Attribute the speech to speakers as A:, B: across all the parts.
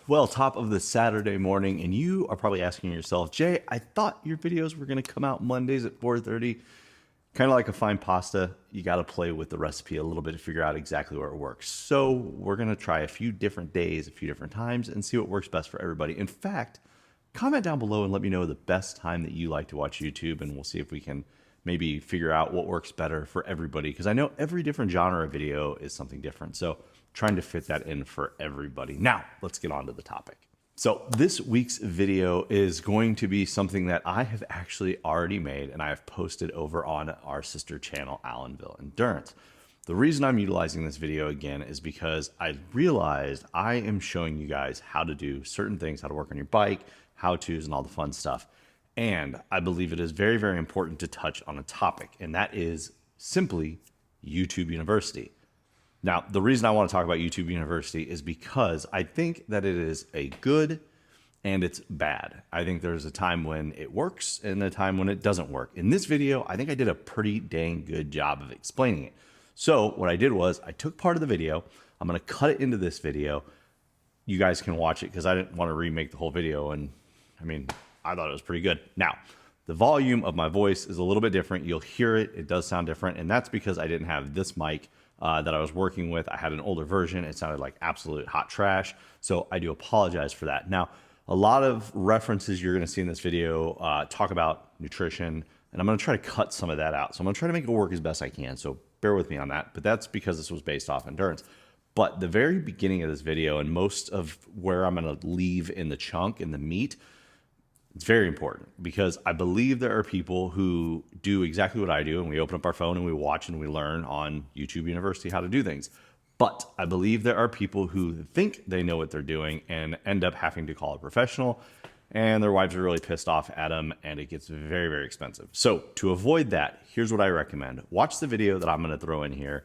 A: Well, top of the Saturday morning, and you are probably asking yourself, Jay, I thought your videos were going to come out Mondays at 4:30. Kind of like a fine pasta, you got to play with the recipe a little bit to figure out exactly where it works. So we're going to try a few different days, a few different times, and see what works best for everybody. In fact, comment down below and let me know the best time that you like to watch YouTube, and we'll see if we can maybe figure out what works better for everybody, because I know every different genre of video is something different. So trying to fit that in for everybody. Now, let's get on to the topic. So this week's video is going to be something that I have actually already made and I have posted over on our sister channel, Allenville Endurance. The reason I'm utilizing this video again is because I realized I am showing you guys how to do certain things, how to work on your bike, how-tos, and all the fun stuff. And I believe it is very, very important to touch on a topic, and that is simply YouTube University. Now, the reason I want to talk about YouTube University is because I think that it is a good and it's bad. I think there's a time when it works and a time when it doesn't work. In this video, I think I did a pretty dang good job of explaining it. So what I did was I took part of the video, I'm going to cut it into this video. You guys can watch it because I didn't want to remake the whole video. And I mean, I thought it was pretty good. Now, the volume of my voice is a little bit different. You'll hear it. It does sound different. And that's because I didn't have this mic that I was working with. I had an older version. It sounded like absolute hot trash. So I do apologize for that. Now, a lot of references you're going to see in this video talk about nutrition, and I'm going to try to cut some of that out. So I'm going to try to make it work as best I can. So bear with me on that. But that's because this was based off endurance. But the very beginning of this video and most of where I'm going to leave in the chunk, in the meat, it's very important because I believe there are people who do exactly what I do, and we open up our phone and we watch and we learn on YouTube University how to do things. But I believe there are people who think they know what they're doing and end up having to call a professional, and their wives are really pissed off at them, and it gets very, very expensive. So to avoid that, here's what I recommend. Watch the video that I'm going to throw in here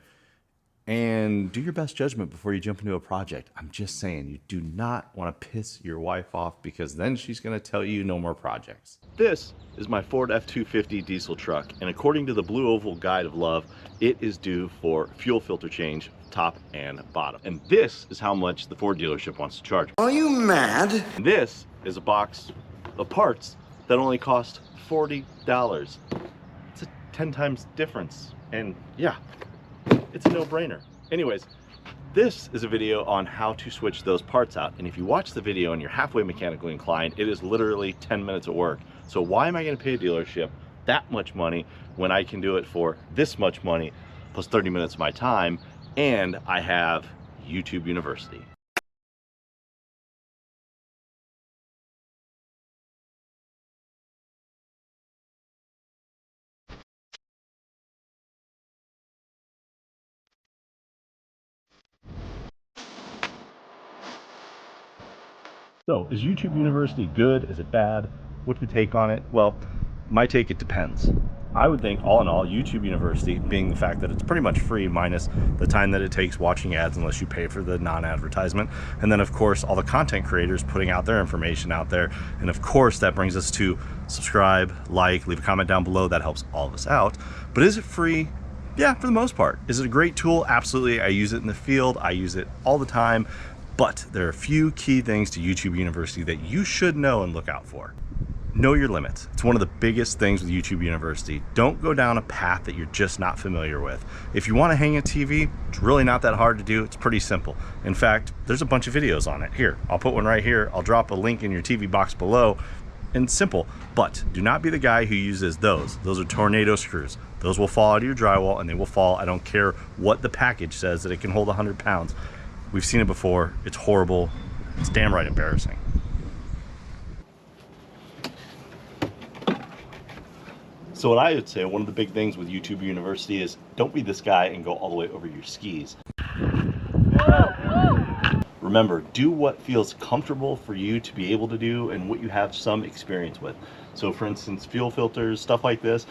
A: and do your best judgment before you jump into a project. I'm just saying, you do not want to piss your wife off because then she's going to tell you no more projects. This is my Ford F-250 diesel truck, and according to the Blue Oval Guide of Love, it is due for fuel filter change, top and bottom. And this is how much the Ford dealership wants to charge.
B: Are you mad?
A: And this is a box of parts that only cost $40. It's a 10 times difference. And yeah, it's a no-brainer. Anyways, this is a video on how to switch those parts out. And if you watch the video and you're halfway mechanically inclined, it is literally 10 minutes of work. So why am I going to pay a dealership that much money when I can do it for this much money plus 30 minutes of my time, and I have YouTube University? So is YouTube University good? Is it bad? What's your take on it? Well, my take, it depends. I would think all in all, YouTube University, being the fact that it's pretty much free minus the time that it takes watching ads unless you pay for the non-advertisement. And then of course, all the content creators putting out their information out there. And of course, that brings us to subscribe, like, leave a comment down below. That helps all of us out. But is it free? Yeah, for the most part. Is it a great tool? Absolutely. I use it in the field. I use it all the time. But there are a few key things to YouTube University that you should know and look out for. Know your limits. It's one of the biggest things with YouTube University. Don't go down a path that you're just not familiar with. If you want to hang a TV, it's really not that hard to do. It's pretty simple. In fact, there's a bunch of videos on it. Here, I'll put one right here. I'll drop a link in your TV box below. And simple, but do not be the guy who uses those. Those are tornado screws. Those will fall out of your drywall and they will fall. I don't care what the package says that it can hold 100 pounds. We've seen it before. It's horrible. It's damn right embarrassing. So what I would say, one of the big things with YouTube University is don't be this guy and go all the way over your skis. Remember, do what feels comfortable for you to be able to do and what you have some experience with. So for instance, fuel filters, stuff like this.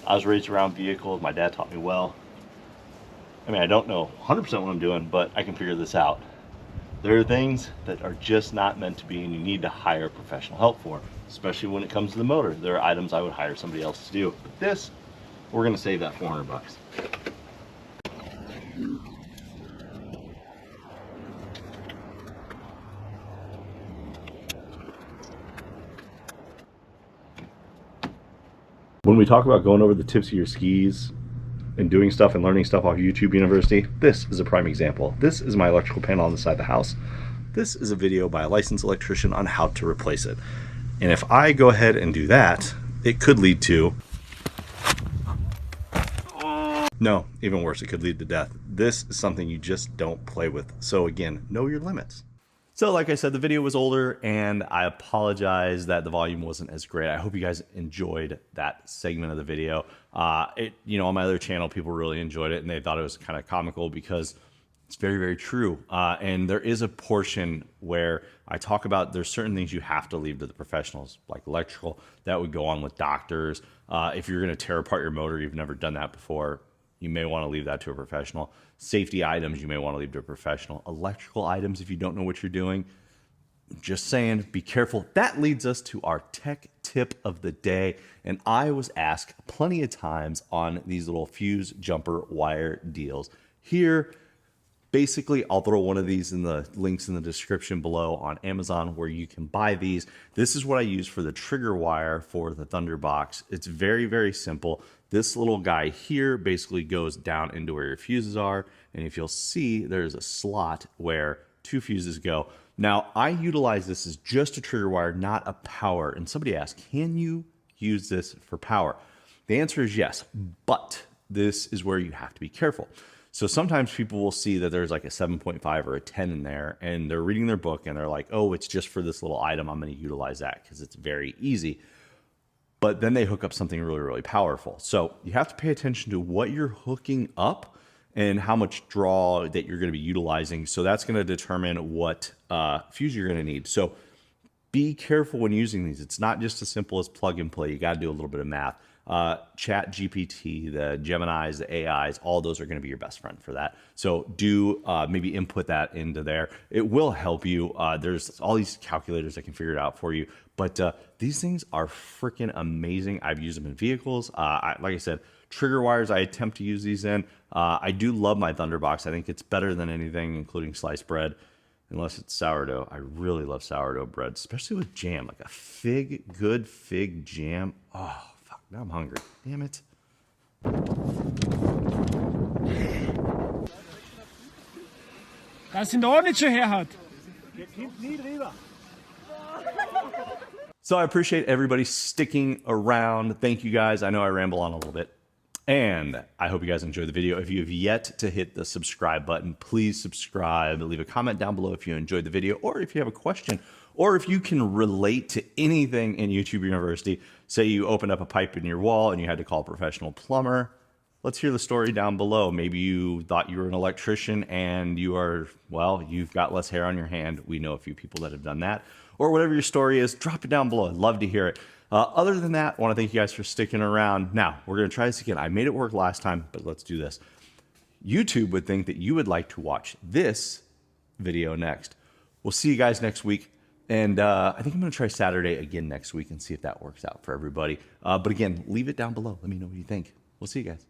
A: I was raised around vehicles. My dad taught me well. I mean, I don't know 100% what I'm doing, but I can figure this out. There are things that are just not meant to be, and you need to hire professional help for, especially when it comes to the motor. There are items I would hire somebody else to do. But this, we're gonna save that 400 bucks. When we talk about going over the tips of your skis and doing stuff and learning stuff off YouTube University, this is a prime example. This is my electrical panel on the side of the house. This is a video by a licensed electrician on how to replace it. And if I go ahead and do that, it could lead to, no, even worse, it could lead to death. This is something you just don't play with. So again, know your limits. So like I said, the video was older and I apologize that the volume wasn't as great. I hope you guys enjoyed that segment of the video. On my other channel, people really enjoyed it and they thought it was kind of comical because it's very, very true. And there is a portion where I talk about there's certain things you have to leave to the professionals, like electrical, that would go on with doctors. If you're going to tear apart your motor, you've never done that before, you may want to leave that to a professional. Safety items, you may want to leave to a professional. Electrical items, if you don't know what you're doing, just saying, be careful. That leads us to our tech tip of the day. And I was asked plenty of times on these little fuse jumper wire deals. Here, basically, I'll throw one of these in the links in the description below on Amazon where you can buy these. This is what I use for the trigger wire for the Thunderbox. It's very, very simple. This little guy here basically goes down into where your fuses are. And if you'll see, there's a slot where 2 fuses go. Now, I utilize this as just a trigger wire, not a power. And somebody asked, can you use this for power? The answer is yes, but this is where you have to be careful. So sometimes people will see that there's like a 7.5 or a 10 in there and they're reading their book and they're like, oh, it's just for this little item. I'm going to utilize that because it's very easy. But then they hook up something really, really powerful. So you have to pay attention to what you're hooking up and how much draw that you're going to be utilizing. So that's going to determine what fuse you're going to need. So be careful when using these. It's not just as simple as plug and play. You got to do a little bit of math. Chat GPT, the Geminis, the AIs, all those are going to be your best friend for that. So do maybe input that into there. It will help you. There's all these calculators that can figure it out for you. But these things are freaking amazing. I've used them in vehicles. Like I said, trigger wires, I attempt to use these in. I do love my Thunderbox. I think it's better than anything, including sliced bread. Unless it's sourdough. I really love sourdough bread, especially with jam, like a good fig jam. Oh, fuck, now I'm hungry. Damn it.
B: Das sind ordentliche Herr.
A: So I appreciate everybody sticking around. Thank you guys. I know I ramble on a little bit. And I hope you guys enjoyed the video. If you have yet to hit the subscribe button, please subscribe. Leave a comment down below if you enjoyed the video or if you have a question or if you can relate to anything in YouTube University. Say you opened up a pipe in your wall and you had to call a professional plumber. Let's hear the story down below. Maybe you thought you were an electrician and you are, well, you've got less hair on your hand. We know a few people that have done that. Or whatever your story is, drop it down below. I'd love to hear it. Other than that, I want to thank you guys for sticking around. Now, we're going to try this again. I made it work last time, but let's do this. YouTube would think that you would like to watch this video next. We'll see you guys next week. And I think I'm going to try Saturday again next week and see if that works out for everybody. But again, leave it down below. Let me know what you think. We'll see you guys.